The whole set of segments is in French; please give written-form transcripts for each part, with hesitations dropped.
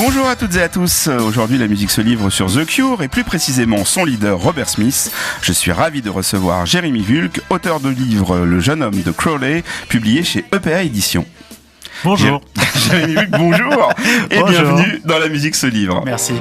Bonjour à toutes et à tous. Aujourd'hui, la musique se livre sur The Cure et plus précisément son leader Robert Smith. Je suis ravi de recevoir Jérémy Vulk, auteur de livre Le jeune homme de Crowley, publié chez EPA Éditions. Bonjour. Jérémy Vulk, bonjour et bonjour. Bienvenue dans La musique se livre. Merci.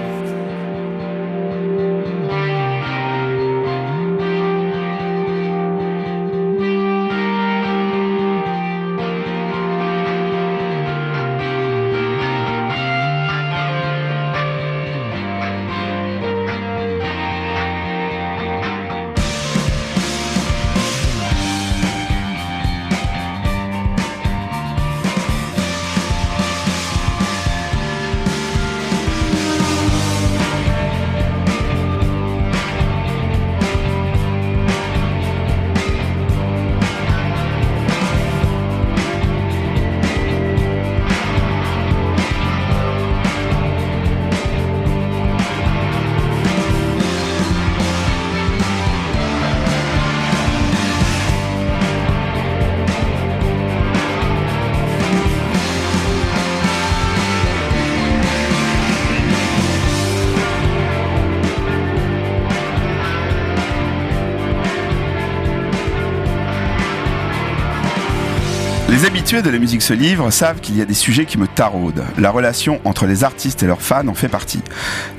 Les habitués de La musique se livre savent qu'il y a des sujets qui me taraudent. La relation entre les artistes et leurs fans en fait partie.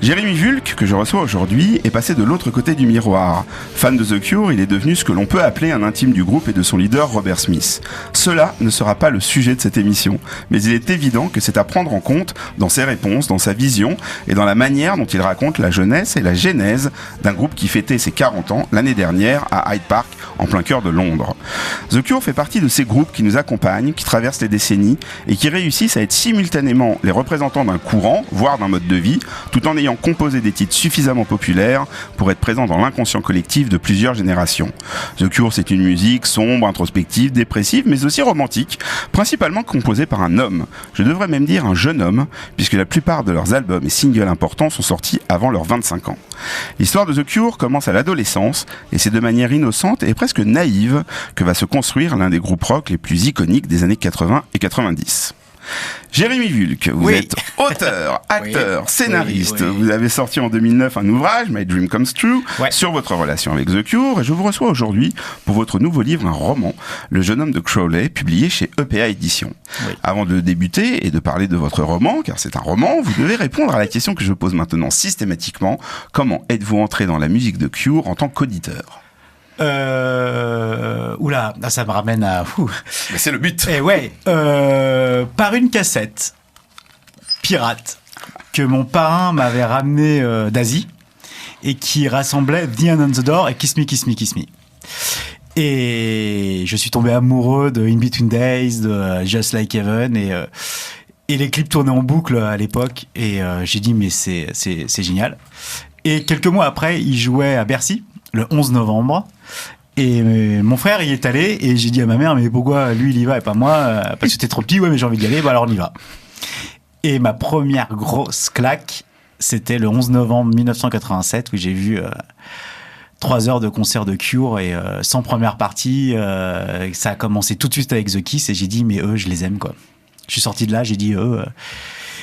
Jérémy Vulk, que je reçois aujourd'hui, est passé de l'autre côté du miroir. Fan de The Cure, il est devenu ce que l'on peut appeler un intime du groupe et de son leader Robert Smith. Cela ne sera pas le sujet de cette émission, mais il est évident que c'est à prendre en compte dans ses réponses, dans sa vision et dans la manière dont il raconte la jeunesse et la genèse d'un groupe qui fêtait ses 40 ans l'année dernière à Hyde Park, en plein cœur de Londres. The Cure fait partie de ces groupes qui nous accompagnent, qui traversent les décennies et qui réussissent à être simultanément les représentants d'un courant, voire d'un mode de vie, tout en ayant composé des titres suffisamment populaires pour être présents dans l'inconscient collectif de plusieurs générations. The Cure, c'est une musique sombre, introspective, dépressive, mais aussi romantique, principalement composée par un homme. Je devrais même dire un jeune homme, puisque la plupart de leurs albums et singles importants sont sortis avant leurs 25 ans. L'histoire de The Cure commence à l'adolescence, et c'est de manière innocente et presque naïve que va se construire l'un des groupes rock les plus iconiques des années 80 et 90. Jérémy Vulk, vous êtes auteur, acteur, scénariste. Oui. Vous avez sorti en 2009 un ouvrage, My Dream Comes True, sur votre relation avec The Cure. Et je vous reçois aujourd'hui pour votre nouveau livre, un roman, Le jeune homme de Crowley, publié chez EPA Éditions. Oui. Avant de débuter et de parler de votre roman, car c'est un roman, vous devez répondre à la question que je pose maintenant systématiquement. Comment êtes-vous entré dans la musique de Cure en tant qu'auditeur ? Oula, ça me ramène à... Mais c'est le but. Par une cassette pirate que mon parrain m'avait ramené d'Asie et qui rassemblait The Hand on the Door et Kiss Me, Kiss Me, Kiss Me. Et je suis tombé amoureux de In Between Days, de Just Like Heaven et les clips tournaient en boucle à l'époque et j'ai dit mais c'est génial. Et quelques mois après, il jouait à Bercy le 11 novembre. Et mon frère y est allé et j'ai dit à ma mère mais pourquoi lui il y va et pas moi parce que t'es trop petit. Ouais mais j'ai envie d'y aller, bah alors on y va. Et ma première grosse claque c'était le 11 novembre 1987 où j'ai vu 3 heures de concert de Cure et sans première partie ça a commencé tout de suite avec The Kiss et j'ai dit mais eux je les aime quoi. Je suis sorti de là, j'ai dit eux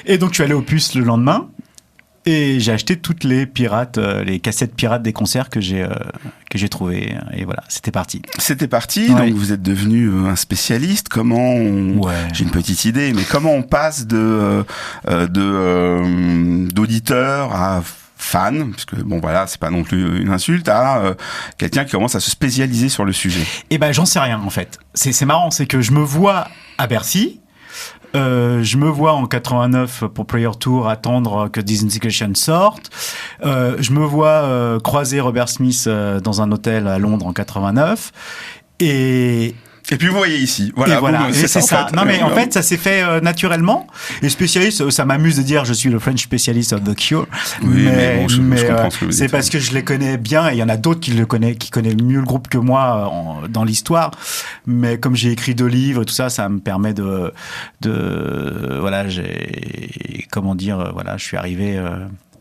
et donc je suis allé au Puce le lendemain. Et j'ai acheté toutes les cassettes pirates des concerts que j'ai trouvées. Et voilà, c'était parti. C'était parti, donc vous êtes devenu un spécialiste. Comment j'ai une petite idée, mais comment on passe d'auditeur à fan, parce que bon voilà, c'est pas non plus une insulte, à quelqu'un qui commence à se spécialiser sur le sujet? Eh ben, j'en sais rien en fait. C'est marrant, c'est que je me vois à Bercy. Je me vois en 89 pour Prayer Tour attendre que Disintegration sorte. Je me vois croiser Robert Smith dans un hôtel à Londres en 89. Et puis vous voyez ici, voilà. Et voilà, c'est ça. En fait. Non mais en fait, ça s'est fait naturellement. Et spécialiste, ça m'amuse de dire je suis le French spécialiste of The Cure. Oui, mais bon, je comprends ce que vous dites. C'est parce que je les connais bien et il y en a d'autres qui connaissent mieux le groupe que moi dans l'histoire. Mais comme j'ai écrit 2 livres, tout ça, ça me permet voilà, je suis arrivé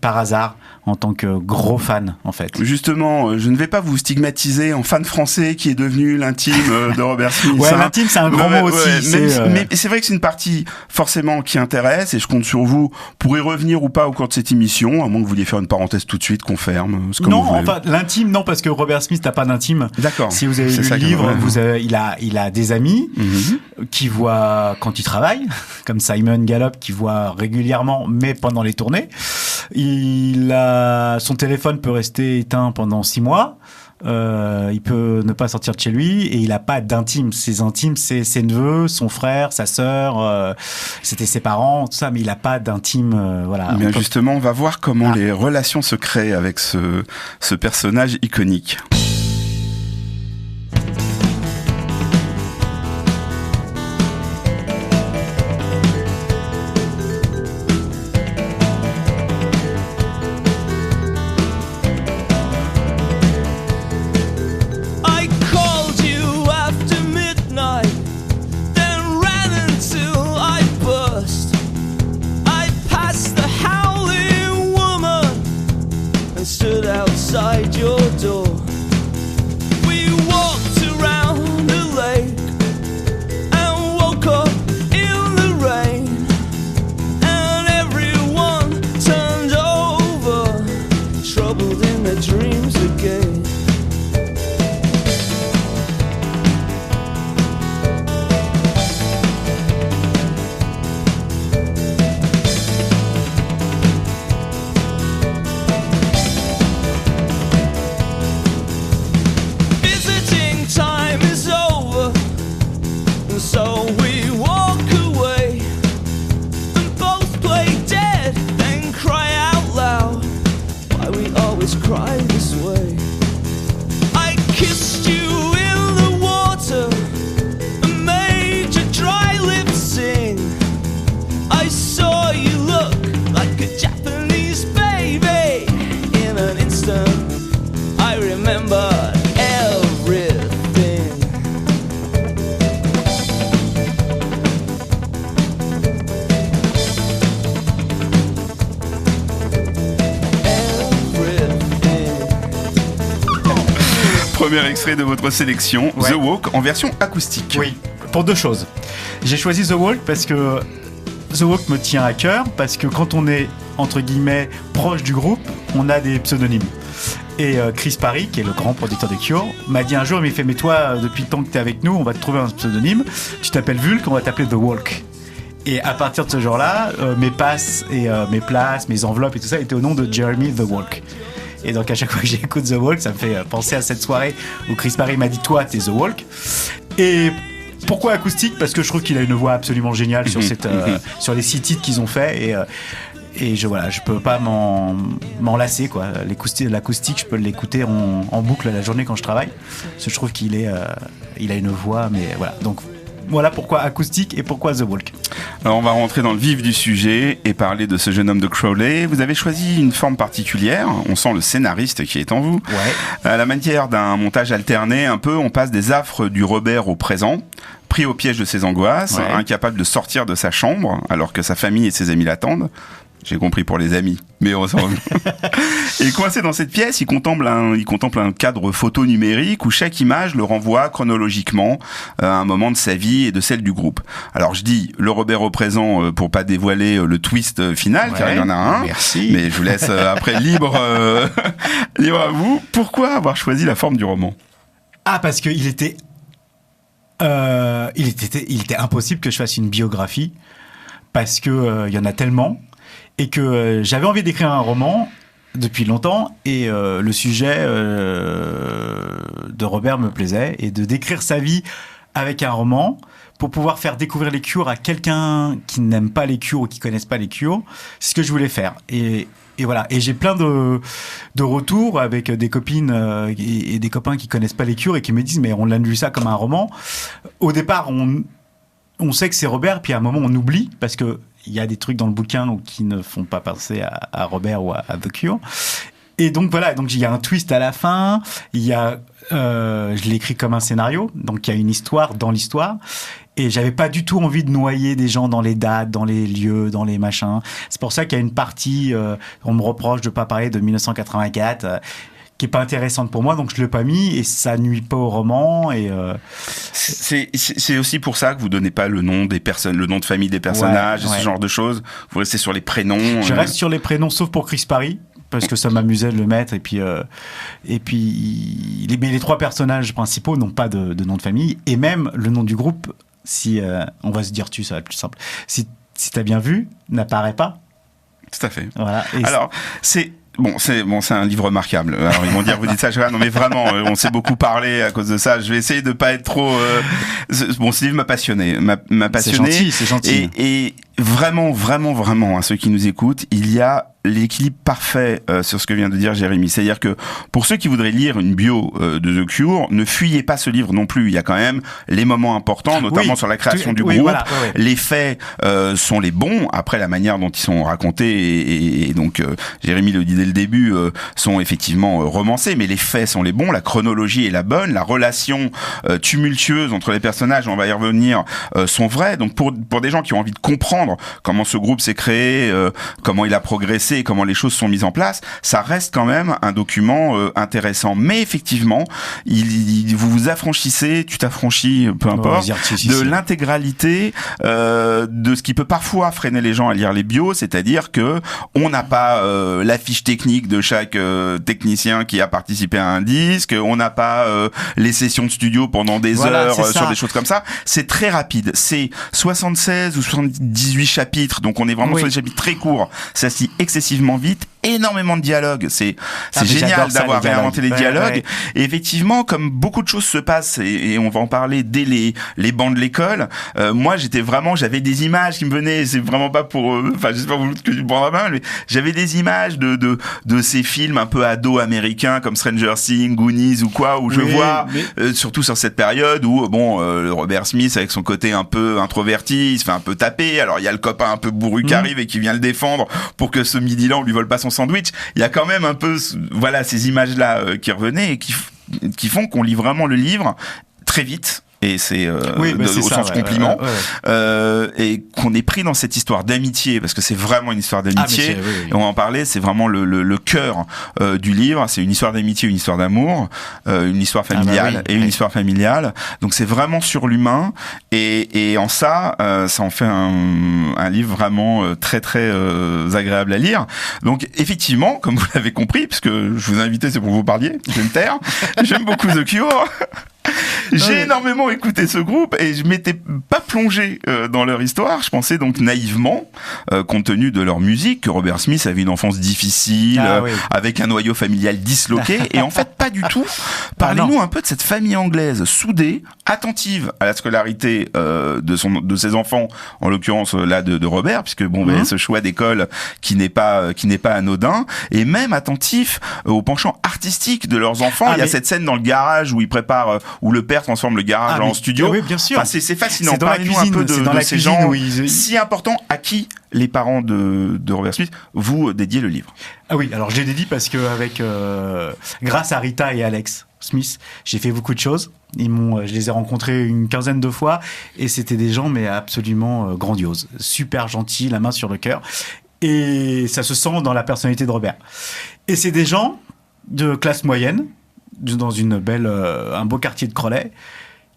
par hasard en tant que gros fan, en fait. Justement, je ne vais pas vous stigmatiser en fan français qui est devenu l'intime de Robert Smith. Ouais, l'intime, c'est un grand mot aussi. Mais c'est vrai que c'est une partie forcément qui intéresse et je compte sur vous pour y revenir ou pas au cours de cette émission, à moins que vous vouliez faire une parenthèse tout de suite qu'on ferme. Non, enfin, l'intime, non, parce que Robert Smith n'a pas d'intime. D'accord. Si vous avez lu le livre, il a des amis qui voient quand il travaille, comme Simon Gallup qui voit régulièrement, mais pendant les tournées. Son téléphone peut rester éteint pendant 6 mois. Il peut ne pas sortir de chez lui et il a pas d'intime. Ses intimes, c'est ses neveux, son frère, sa sœur, c'était ses parents, tout ça, mais il a pas d'intime. Voilà. Bien justement, on va voir comment les relations se créent avec ce personnage iconique. Outside your door, we walked around the lake and woke up in the rain, and everyone turned over, troubled in their dreams again. So we walk away and both play dead and cry out loud. Why we always cry this way? I kissed you in the water and made your dry lips sing. I saw you look like a Japanese baby. In an instant I remember Premier extrait de votre sélection, The Walk en version acoustique. Oui, pour 2 choses. J'ai choisi The Walk parce que The Walk me tient à cœur, parce que quand on est, entre guillemets, proche du groupe, on a des pseudonymes. Et Chris Parry, qui est le grand producteur de Cure, m'a dit un jour, mais toi, depuis le temps que t'es avec nous, on va te trouver un pseudonyme, tu t'appelles Vulk, on va t'appeler The Walk. Et à partir de ce jour-là, mes passes et mes places, mes enveloppes et tout ça étaient au nom de Jeremy The Walk. Et donc à chaque fois que j'écoute The Walk, ça me fait penser à cette soirée où Chris Parry m'a dit toi t'es The Walk. Et pourquoi acoustique ? Parce que je trouve qu'il a une voix absolument géniale sur sur les 6 titres qu'ils ont fait et je peux pas m'en lasser quoi. L'acoustique, je peux l'écouter en boucle la journée quand je travaille. Parce que je trouve qu'il a une voix, mais voilà. Donc voilà pourquoi acoustique et pourquoi The Walk. Alors on va rentrer dans le vif du sujet et parler de ce jeune homme de Crowley. Vous avez choisi une forme particulière, on sent le scénariste qui est en vous. Ouais. À la manière d'un montage alterné un peu, on passe des affres du Robert au présent, pris au piège de ses angoisses, incapable de sortir de sa chambre alors que sa famille et ses amis l'attendent. J'ai compris pour les amis, mais on s'en... Et coincé dans cette pièce, il contemple un cadre photo numérique où chaque image le renvoie chronologiquement à un moment de sa vie et de celle du groupe. Alors je dis le Robert au présent pour pas dévoiler le twist final, car il y en a un. Merci. Mais je vous laisse après libre à vous. Pourquoi avoir choisi la forme du roman ? Ah, parce que il était impossible que je fasse une biographie, parce que il y en a tellement. Et que j'avais envie d'écrire un roman depuis longtemps et le sujet de Robert me plaisait et de décrire sa vie avec un roman pour pouvoir faire découvrir les Cure à quelqu'un qui n'aime pas les Cure ou qui connaisse pas les Cure, c'est ce que je voulais faire. Et voilà. Et j'ai plein de retours avec des copines et des copains qui connaissent pas les Cure et qui me disent mais on a lu ça comme un roman. Au départ on sait que c'est Robert, puis à un moment on oublie parce que il y a des trucs dans le bouquin qui ne font pas penser à Robert ou à The Cure. Et donc voilà, donc il y a un twist à la fin, il y a je l'ai écrit comme un scénario, donc il y a une histoire dans l'histoire. Et j'avais pas du tout envie de noyer des gens dans les dates, dans les lieux, dans les machins. C'est pour ça qu'il y a une partie, on me reproche de pas parler de 1984, qui est pas intéressante pour moi, donc je l'ai pas mis et ça nuit pas au roman. Et c'est aussi pour ça que vous donnez pas le nom des personnes, le nom de famille des personnages, et ce genre de choses. Vous restez sur les prénoms. Je reste sur les prénoms, sauf pour Chris Parry, parce que ça m'amusait de le mettre. Et puis les trois personnages principaux n'ont pas de nom de famille, et même le nom du groupe. Si on va se dire ça va être plus simple. Si t'as bien vu, n'apparaît pas. Tout à fait. Voilà. Alors c'est un livre remarquable. Alors ils vont dire vous dites ça, non mais vraiment, on s'est beaucoup parlé à cause de ça. Je vais essayer de pas être trop. Ce livre m'a passionné, C'est gentil. Et vraiment, à ceux qui nous écoutent, il y a l'équilibre parfait sur ce que vient de dire Jérémy. C'est-à-dire que pour ceux qui voudraient lire une bio de The Cure, ne fuyez pas ce livre non plus. Il y a quand même les moments importants, notamment sur la création du groupe. Voilà, Les faits sont les bons. Après, la manière dont ils sont racontés, et donc Jérémy le dit dès le début, sont effectivement romancés, mais les faits sont les bons. La chronologie est la bonne. La relation tumultueuse entre les personnages, on va y revenir, sont vraies. Donc pour des gens qui ont envie de comprendre comment ce groupe s'est créé, comment il a progressé, comment les choses sont mises en place, ça reste quand même un document intéressant. Mais effectivement, vous vous affranchissez, tu t'affranchis, peu importe, de l'intégralité de ce qui peut parfois freiner les gens à lire les bios, c'est-à-dire que on n'a pas la fiche technique de chaque technicien qui a participé à un disque, on n'a pas les sessions de studio pendant des heures sur des choses comme ça. C'est très rapide. C'est 76 ou 78 chapitres, donc on est vraiment sur des chapitres très courts. Ça se lit excessivement vite, énormément de dialogues. C'est génial d'avoir réinventé les dialogues. Et effectivement, comme beaucoup de choses se passent, et on va en parler dès les bancs de l'école, moi j'avais des images qui me venaient, c'est vraiment pas pour, j'espère que tu prendras mal, mais j'avais des images de ces films un peu ados américains comme Stranger Things, Goonies ou quoi, où je vois, surtout sur cette période où, le Robert Smith avec son côté un peu introverti, il se fait un peu taper, alors il y a le copain un peu bourru qui arrive et qui vient le défendre pour que ce midi-là on lui vole pas son sandwich. Il y a quand même un peu ces images-là qui revenaient et qui font qu'on lit vraiment le livre très vite. Et c'est au sens compliment, et qu'on est pris dans cette histoire d'amitié, parce que c'est vraiment une histoire d'amitié. Et on va en parler, c'est vraiment le cœur du livre. C'est une histoire d'amitié, une histoire d'amour, une histoire familiale une histoire familiale. Donc c'est vraiment sur l'humain, et en ça en fait un livre vraiment très très agréable à lire. Donc effectivement, comme vous l'avez compris, puisque je vous ai invité, c'est pour que vous parliez, je vais me taire. J'aime beaucoup The Cure. J'ai énormément écouté ce groupe et je m'étais pas plongé dans leur histoire. Je pensais donc naïvement, compte tenu de leur musique, que Robert Smith avait une enfance difficile, avec un noyau familial disloqué. Et en fait, pas du tout. Parlez-nous un peu de cette famille anglaise soudée, attentive à la scolarité de ses enfants, en l'occurrence là de Robert, puisque ce choix d'école qui n'est pas anodin, et même attentif au penchant artistique de leurs enfants. Il y a cette scène dans le garage où ils préparent, où le père transforme le garage en studio. Oui, bien sûr. C'est fascinant. C'est dans la cuisine, un peu de ces gens si importants à qui les parents de Robert Smith vous dédiez le livre. Ah oui, alors je l'ai dédié parce que grâce à Rita et Alex Smith, j'ai fait beaucoup de choses. Je les ai rencontrés une quinzaine de fois et c'était des gens mais absolument grandioses, super gentils, la main sur le cœur, et ça se sent dans la personnalité de Robert. Et c'est des gens de classe moyenne, dans un beau quartier de Crowley,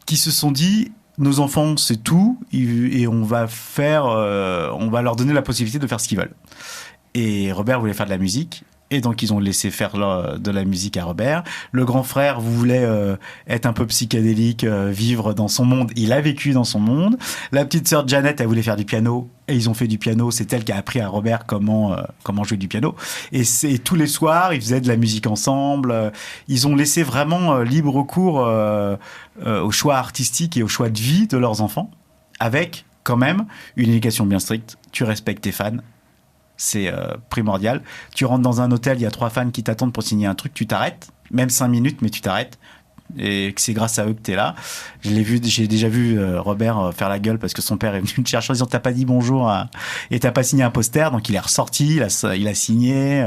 qui se sont dit nos enfants c'est tout et on va leur donner la possibilité de faire ce qu'ils veulent. Et Robert voulait faire de la musique, et donc ils ont laissé faire de la musique à Robert. Le grand frère voulait être un peu psychédélique, vivre dans son monde. Il a vécu dans son monde. La petite sœur Janet, elle voulait faire du piano, et ils ont fait du piano. C'est elle qui a appris à Robert comment jouer du piano. Et tous les soirs, ils faisaient de la musique ensemble. Ils ont laissé vraiment libre cours au choix artistique et au choix de vie de leurs enfants, avec quand même une éducation bien stricte. Tu respectes tes fans. C'est primordial. Tu rentres dans un hôtel, il y a 3 fans qui t'attendent pour signer un truc, tu t'arrêtes, même 5 minutes, mais tu t'arrêtes. et que c'est grâce à eux que t'es là. J'ai déjà vu Robert faire la gueule parce que son père est venu le chercher en disant t'as pas dit bonjour et t'as pas signé un poster, donc il est ressorti, il a signé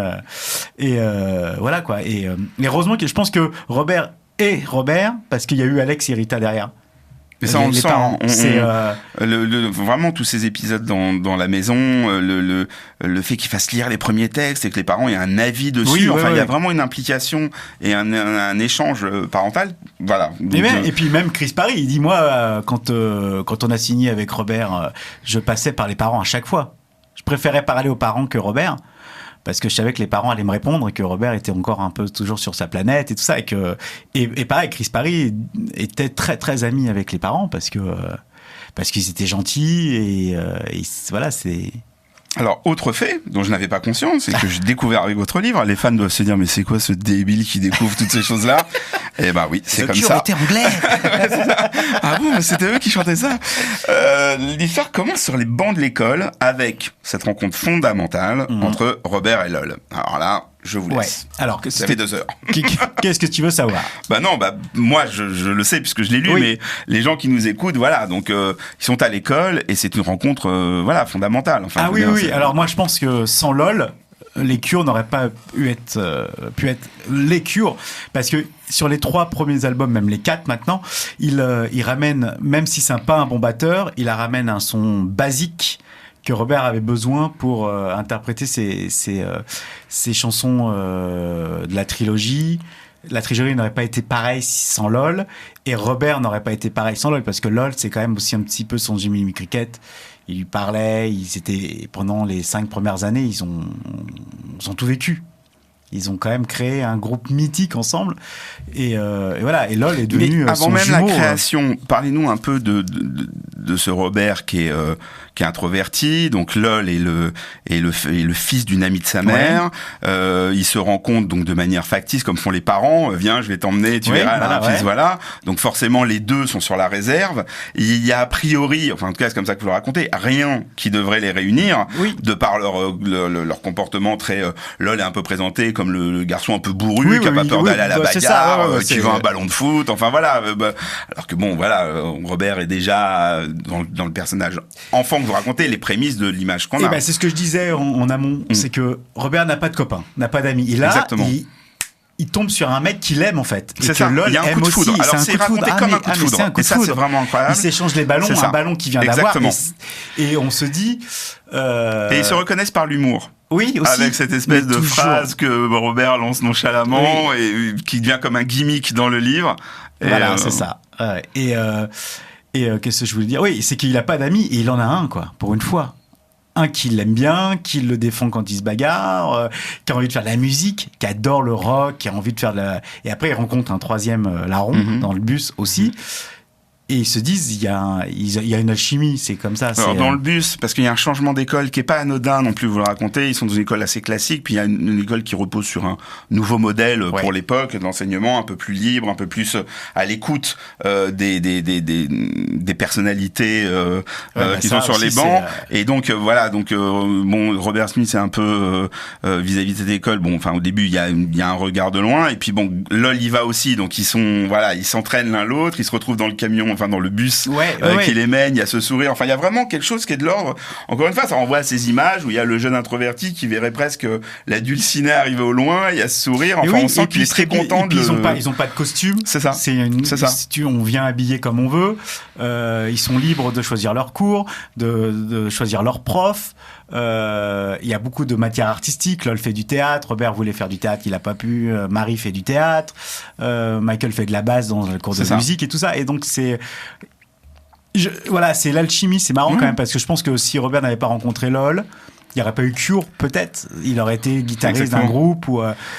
voilà quoi. Et heureusement que je pense que Robert est Robert parce qu'il y a eu Alex et Rita derrière. Mais ça, on le sent. C'est vraiment tous ces épisodes dans la maison, le fait qu'ils fassent lire les premiers textes et que les parents aient un avis dessus. Oui, il y a vraiment une implication et un échange parental. Voilà. Donc, et puis même Chris Parry, il dit moi quand on a signé avec Robert, je passais par les parents à chaque fois. Je préférais parler aux parents que Robert. Parce que je savais que les parents allaient me répondre et que Robert était encore un peu toujours sur sa planète et tout ça. Et pareil, Chris Parry était très très ami avec les parents parce qu'ils étaient gentils et voilà, c'est... Alors, autre fait dont je n'avais pas conscience, c'est que j'ai découvert avec votre livre. Les fans doivent se dire, mais c'est quoi ce débile qui découvre toutes ces choses-là? Eh ben oui, c'est comme ça. était anglais. Ah bon, c'était eux qui chantaient ça. L'histoire commence sur les bancs de l'école avec cette rencontre fondamentale entre Robert et Lol. Alors là, je vous laisse. Ouais. Alors, ça fait 2 heures. Qu'est-ce que tu veux savoir? Moi, je le sais puisque je l'ai lu, mais les gens qui nous écoutent, voilà, donc ils sont à l'école et c'est une rencontre, fondamentale. Enfin, oui. Alors moi, je pense que sans Lol, les Cure n'auraient pas pu être les Cure, parce que sur les 3 premiers albums, même les 4 maintenant, il ramène, même si c'est pas un bon batteur, il ramène un son basique que Robert avait besoin pour interpréter ses chansons de la trilogie. La trilogie n'aurait pas été pareille sans Lol, et Robert n'aurait pas été pareil sans Lol, parce que Lol, c'est quand même aussi un petit peu son Jimmy Cricket. Il lui parlait, pendant les 5 premières années, ils ont tout vécu. Ils ont quand même créé un groupe mythique ensemble. Et voilà. Et Lol est devenu avant son même jumeau, la création, parlez-nous un peu de ce Robert qui est introverti. Donc Lol est le fils d'une amie de sa mère. Il se rencontre donc de manière factice, comme font les parents. Viens, je vais t'emmener, tu verras un fils, voilà. Donc forcément, les deux sont sur la réserve. Il y a a priori, enfin en tout cas c'est comme ça que vous le racontez, rien qui devrait les réunir, de par leur comportement très. Lol est un peu présenté comme le garçon un peu bourru, qui a pas peur d'aller à la bagarre, qui veut un ballon de foot, enfin voilà. Alors que bon, voilà, Robert est déjà dans le personnage enfant que vous racontez, les prémices de l'image qu'on a. C'est ce que je disais en amont, c'est que Robert n'a pas de copain, n'a pas d'amis. Et là, il tombe sur un mec qu'il aime en fait. C'est ça, il y a un coup de foudre. Alors c'est raconté comme un coup de foudre. Et ça, c'est vraiment incroyable. Il s'échange les ballons, un ballon qu'il vient d'avoir. Et on se dit... Et ils se reconnaissent par l'humour. Oui, aussi. Avec cette espèce de phrase que Robert lance nonchalamment et qui devient comme un gimmick dans le livre. Voilà, c'est ça. Et qu'est-ce que je voulais dire? Oui, c'est qu'il a pas d'amis et il en a un, quoi, pour une fois. Un qui l'aime bien, qui le défend quand il se bagarre, qui a envie de faire de la musique, qui adore le rock, qui a envie de faire de la... Et après, il rencontre un 3e larron dans le bus aussi. Et ils se disent, il y a une alchimie, c'est comme ça. Alors, dans le bus, parce qu'il y a un changement d'école qui est pas anodin non plus, vous le racontez, ils sont dans une école assez classique, puis il y a une école qui repose sur un nouveau modèle pour l'époque d'enseignement, un peu plus libre, un peu plus à l'écoute des personnalités qui sont sur les bancs. Et donc voilà, bon, Robert Smith c'est un peu vis-à-vis de cette école. Bon, enfin au début il y a un regard de loin, et puis bon, Lol y va aussi, donc ils s'entraînent l'un l'autre, ils se retrouvent dans le camion, enfin dans le bus qui les mène, il y a ce sourire, enfin il y a vraiment quelque chose qui est de l'ordre. Encore une fois, ça renvoie à ces images où il y a le jeune introverti qui verrait presque la dulcinée arriver au loin, il y a ce sourire, enfin on sent qu'il est très content de... Ils ont pas de costume, c'est ça. On vient habiller comme on veut, ils sont libres de choisir leur cours, de choisir leur prof. Il y a beaucoup de matières artistiques. Lol fait du théâtre, Robert voulait faire du théâtre, il a pas pu, Marie fait du théâtre, Michael fait de la basse dans le cours de musique et tout ça. Et donc c'est l'alchimie, c'est marrant quand même, parce que je pense que si Robert n'avait pas rencontré Lol, il n'y aurait pas eu Cure, peut-être. Il aurait été guitariste d'un groupe.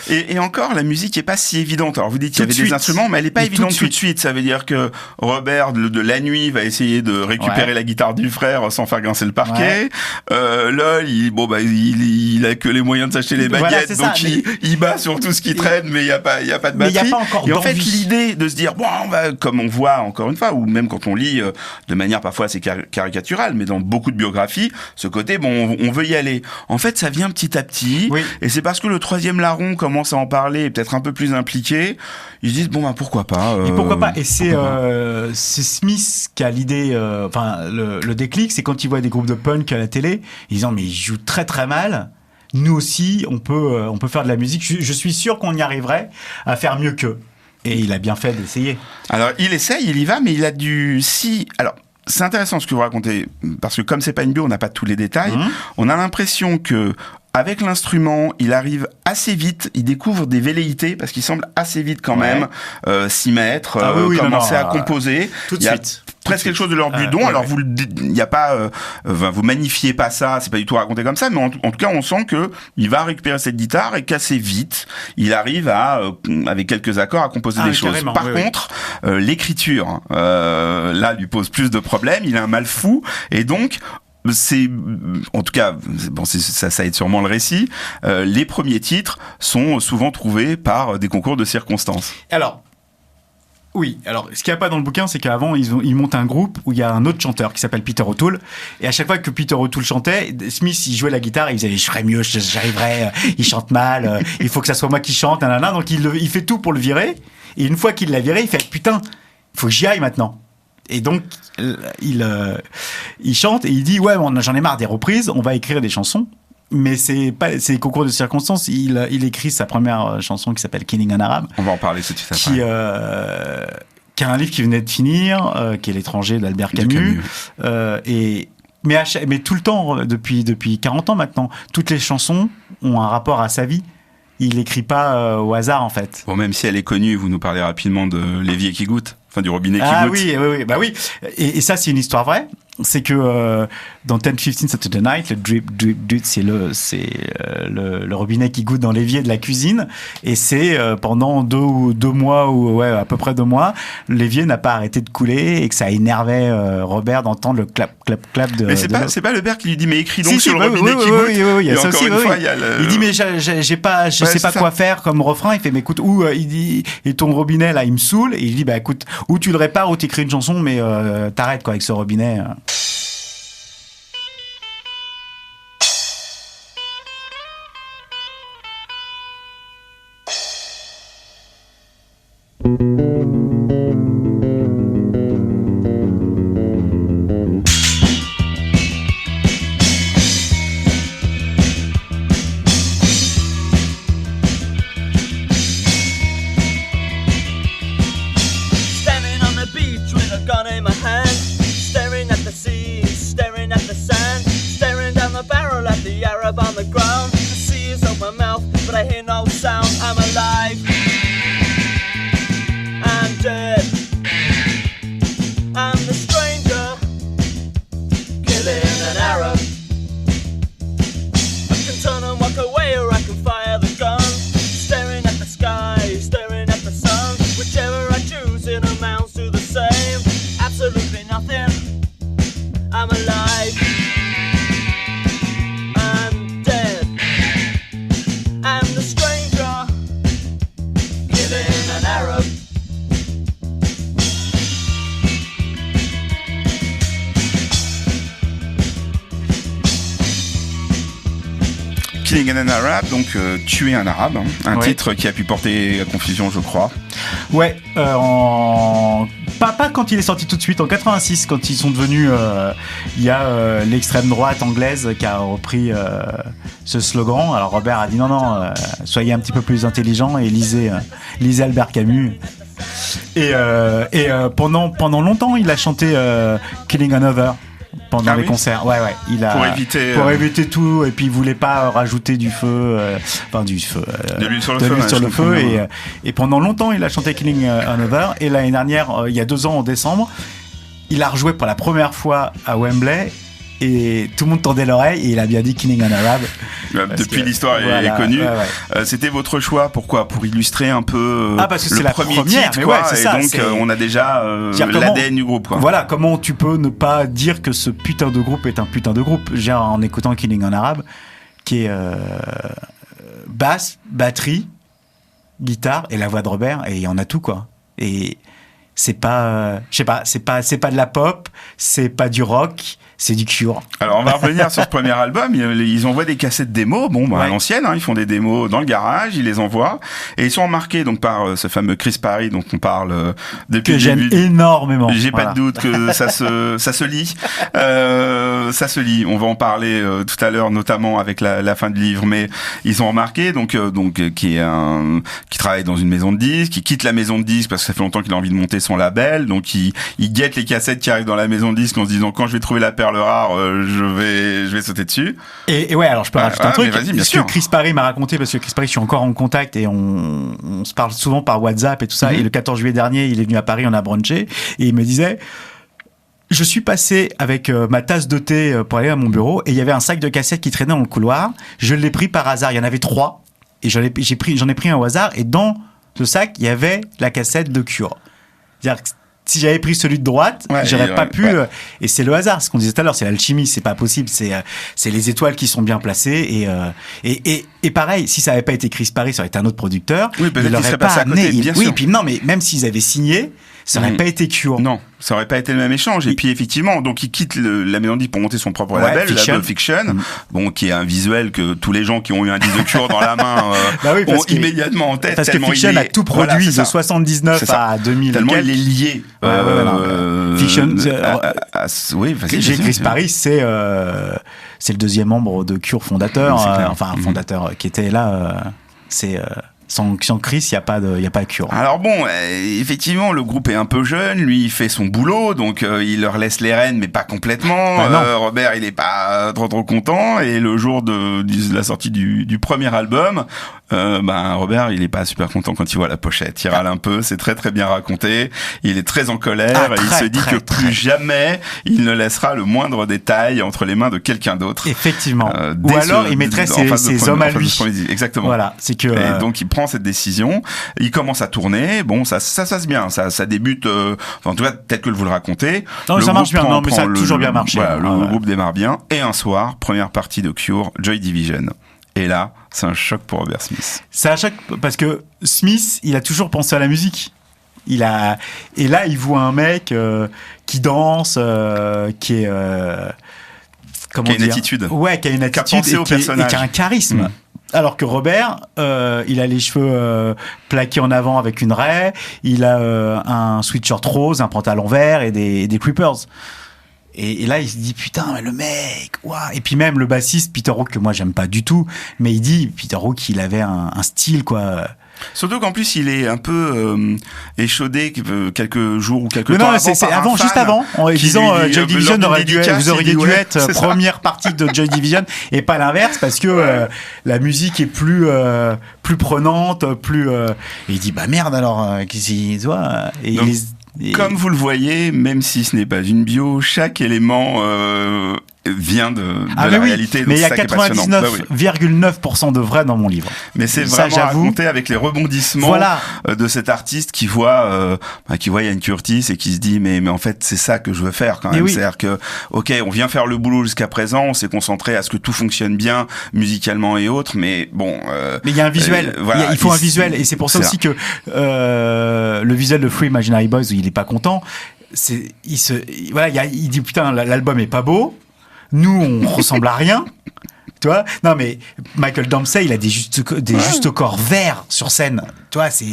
Et encore, la musique n'est pas si évidente. Alors, vous dites qu'il y avait des instruments, mais elle n'est pas évidente tout de suite. Ça veut dire que Robert, de la nuit, va essayer de récupérer la guitare du frère sans faire grincer le parquet. Lol, il a que les moyens de s'acheter les baguettes, donc il bat sur tout ce qui traîne, mais il n'y a pas de batterie. Mais il n'y a pas encore et en fait, l'idée de se dire, bon, comme on voit encore une fois, ou même quand on lit de manière parfois assez caricaturale, mais dans beaucoup de biographies, ce côté, bon, on veut y aller. aller. En fait, ça vient petit à petit. Oui. Et c'est parce que le troisième larron commence à en parler, et peut-être un peu plus impliqué. Ils se disent bon, bah pourquoi pas. Et pourquoi pas. Et c'est Smith qui a l'idée, le déclic, c'est quand il voit des groupes de punk à la télé, ils disent mais ils jouent très très mal. Nous aussi, on peut faire de la musique. Je suis sûr qu'on y arriverait à faire mieux qu'eux. Et il a bien fait d'essayer. Alors, il essaye, il y va, mais il a Alors, c'est intéressant ce que vous racontez, parce que comme c'est pas une bio, on n'a pas tous les détails. On a l'impression que avec l'instrument, il arrive assez vite, il découvre des velléités, parce qu'il semble assez vite quand même s'y mettre, commencer à composer. Tout de suite. Presque quelque chose de l'ordre du don. Alors il n'y a pas, vous magnifiez pas ça, c'est pas du tout raconté comme ça, mais en tout cas on sent que il va récupérer cette guitare et qu'assez vite il arrive à, avec quelques accords, à composer des choses. Par contre, l'écriture, là lui pose plus de problèmes. Il a un mal fou et donc c'est, en tout cas, bon, ça aide sûrement le récit. Les premiers titres sont souvent trouvés par des concours de circonstances. Oui, alors ce qu'il n'y a pas dans le bouquin, c'est qu'avant, ils montent un groupe où il y a un autre chanteur qui s'appelle Peter O'Toole. Et à chaque fois que Peter O'Toole chantait, Smith, il jouait la guitare, il disait « Je ferais mieux, j'arriverai, il chante mal, il faut que ça soit moi qui chante, nanana. » Donc il fait tout pour le virer. Et une fois qu'il l'a viré, il fait « Putain, il faut que j'y aille maintenant. » Et donc, il chante et il dit « Ouais, j'en ai marre des reprises, on va écrire des chansons. » Mais c'est concours de circonstances. Il écrit sa première chanson qui s'appelle Killing an Arab. On va en parler tout de suite après. Qui a un livre qui venait de finir, qui est L'étranger d'Albert Camus. Mais tout le temps, depuis 40 ans maintenant, toutes les chansons ont un rapport à sa vie. Il n'écrit pas au hasard, en fait. Bon, même si elle est connue, vous nous parlez rapidement de L'évier qui goûte. Enfin, du robinet qui goûte. Oui. Bah oui. Et ça, c'est une histoire vraie. C'est que dans 10-15 Saturday Night, le drip, c'est le robinet qui goûte dans l'évier de la cuisine. Et c'est pendant deux mois, ou à peu près 2 mois, l'évier n'a pas arrêté de couler et que ça énervait Robert d'entendre le clap, clap, clap de. Mais c'est pas le père qui lui dit mais écris donc sur le robinet qui goûte. Oui, il y a ça aussi. Il dit mais je sais pas quoi faire comme refrain. Il fait mais écoute, il dit et ton robinet là, il me saoule. Et il dit bah écoute, ou tu le répares ou t'écris une chanson, mais t'arrêtes quoi avec ce robinet. Killing an Arab, donc tuer un arabe, un titre qui a pu porter à confusion, je crois. Ouais, pas quand il est sorti tout de suite, en 86, quand ils sont devenus, il y a l'extrême droite anglaise qui a repris ce slogan. Alors Robert a dit non, soyez un petit peu plus intelligents et lisez Albert Camus. Et pendant longtemps, il a chanté Killing Another. Pendant les concerts, il a pour éviter tout, et puis il voulait pas rajouter du feu, de l'huile sur le feu, et pendant longtemps il a chanté Killing Another, et l'année dernière, il y a 2 ans en décembre, il a rejoué pour la première fois à Wembley. Et tout le monde tendait l'oreille et il a bien dit Killing an Arab. Depuis l'histoire est connue. C'était votre choix, pourquoi ? Pour illustrer un peu parce que le premier titre, c'est ça, donc on a déjà l'ADN du groupe. Quoi. Voilà, comment tu peux ne pas dire que ce putain de groupe est un putain de groupe ? En écoutant Killing an Arab, qui est basse, batterie, guitare et la voix de Robert, et il y en a tout quoi. Et c'est pas, je sais pas, c'est pas de la pop, c'est pas du rock, c'est du Cure. Alors, on va revenir sur ce premier album. Ils envoient des cassettes démos. Bon, à Ouais. l'ancienne, ils font des démos dans le garage, ils les envoient. Et ils sont remarqués, donc, par ce fameux Chris Parry dont on parle depuis Que le j'aime début. énormément. J'ai Voilà. pas de doute que ça se lit. Ça se lit. On va en parler tout à l'heure, notamment avec la fin du livre. Mais ils ont remarqué, qui travaille dans une maison de disques, qui quitte la maison de disques parce que ça fait longtemps qu'il a envie de monter son label. Donc, il guette les cassettes qui arrivent dans la maison de disques en se disant, quand je vais trouver la perle rare, je vais sauter dessus. Et ouais, alors je peux rajouter un truc. Mais vas-y, bien Ce sûr. que Chris Parry m'a raconté, parce que Chris Parry, je suis encore en contact et on se parle souvent par WhatsApp et tout ça. Mhm. Et le 14 juillet dernier, il est venu à Paris, on a brunché et il me disait, je suis passé avec ma tasse de thé pour aller à mon bureau et il y avait un sac de cassettes qui traînait dans le couloir. Je l'ai pris par hasard. Il y en avait 3 et j'en ai pris un au hasard et dans ce sac, il y avait la cassette de Cure. C'est-à-dire que si j'avais pris celui de droite, Ouais, j'aurais pas pu. ouais. Et c'est le hasard, ce qu'on disait tout à l'heure, c'est l'alchimie, c'est pas possible. C'est les étoiles qui sont bien placées. Et pareil, si ça avait pas été Chris Parry, ça aurait été un autre producteur. Oui, peut-être il qu'il l'aurait serait pas passé à côté, amené. bien Oui, sûr. puis non, mais même s'ils avaient signé, ça aurait pas été Cure. Non, ça aurait pas été le même échange. Et puis effectivement, donc il quitte la maison de disques pour monter son propre Ouais, label, le Fiction. label Fiction, bon, qui est un visuel que tous les gens qui ont eu un disque de Cure dans la main Bah oui, parce ont que- immédiatement en tête. Parce que tellement Fiction il est- a tout Voilà, produit c'est de ça. 79 C'est ça. à 2000. Tellement quelques. il est lié. Fiction, Oui, vas-y. J'ai vas-y. Chris Parry, c'est le deuxième membre de Cure fondateur, Oui, c'est clair. enfin fondateur qui était là. Sans Chris, il y a pas de Cure. Alors bon, effectivement, le groupe est un peu jeune, lui il fait son boulot, donc il leur laisse les rênes, mais pas complètement. Bah non. Robert, il est pas trop content, et le jour de la sortie du premier album, Robert, il est pas super content quand il voit la pochette. Il râle un peu, c'est très très bien raconté. Il est très en colère, et il très, se dit très, que plus jamais il ne laissera le moindre détail entre les mains de quelqu'un d'autre. Effectivement. Dès Ou alors ce- il mettrait en face de ses premier- hommes en à face de lui. ce premier disque. Exactement. Voilà, c'est que. Et donc il prend cette décision, il commence à tourner, bon ça se passe bien, ça débute, en tout cas peut-être que vous le racontez. Non, Le ça marche groupe bien, non, mais ça a toujours bien marché. Voilà, le Ah ouais. groupe démarre bien, et un soir, première partie de Cure, Joy Division. Et là, c'est un choc pour Robert Smith. C'est à chaque parce que Smith, il a toujours pensé à la musique. Et là, il voit un mec qui danse, qui est comment Qui a une dire attitude. Ouais, qui a une Qui a attitude pensé au personnage. et qui a un charisme. Mm. Alors que Robert, il a les cheveux plaqués en avant avec une raie, il a un sweatshirt rose, un pantalon vert et des creepers. Et là, il se dit, putain, mais le mec, waouh. Et puis même le bassiste, Peter Hook, que moi j'aime pas du tout, mais il dit, Peter Hook, il avait un style, quoi. Surtout qu'en plus, il est un peu échaudé quelques jours ou quelques Mais temps non, avant. c'est par un avant, fan juste avant, en qui disant lui dit, Joy Division lors d'une dédicace, vous auriez il dit, dû ouais, être c'est ça. première partie de Joy Division et pas l'inverse parce que la musique est plus prenante, plus. Et il dit bah merde alors qu'est-ce qu'il doit et Donc, et- Comme vous le voyez, même si ce n'est pas une bio, chaque élément vient de ah la mais oui, réalité. donc mais il y a c'est ça qui est passionnant. Bah oui. 99,9% de vrai dans mon livre. Mais c'est Ça, vraiment j'avoue. raconté avec les rebondissements Voilà. de cet artiste qui voit Ian Curtis et qui se dit mais en fait c'est ça que je veux faire quand Et même. oui. C'est-à-dire que ok, on vient faire le boulot jusqu'à présent, on s'est concentré à ce que tout fonctionne bien musicalement et autres, mais bon. Mais il y a un visuel, voilà, il faut un visuel, et c'est pour ça aussi que le visuel de Free Imaginary Boys, il est pas content. Il dit putain, l'album est pas beau. Nous, on ressemble à rien. Tu vois? Non, mais Michael Dempsey, il a des justes corps verts sur scène. Tu vois, c'est.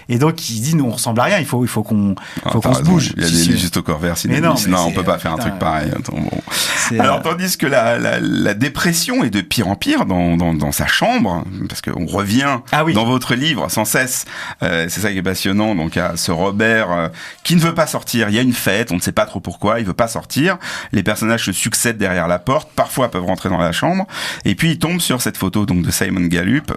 Et donc, il dit, nous, on ressemble à rien. Il faut qu'on T'as se raison, bouge. Il y a des juste au corps vert, Mais non, mais on c'est- peut pas faire un putain, truc pareil. Attends, bon. C'est, Alors tandis que la dépression est de pire en pire dans sa chambre, parce qu'on revient Ah oui. dans votre livre sans cesse, c'est ça qui est passionnant, donc à ce Robert qui ne veut pas sortir, il y a une fête, on ne sait pas trop pourquoi, il veut pas sortir, les personnages se succèdent derrière la porte, parfois peuvent rentrer dans la chambre, et puis il tombe sur cette photo donc de Simon Gallup,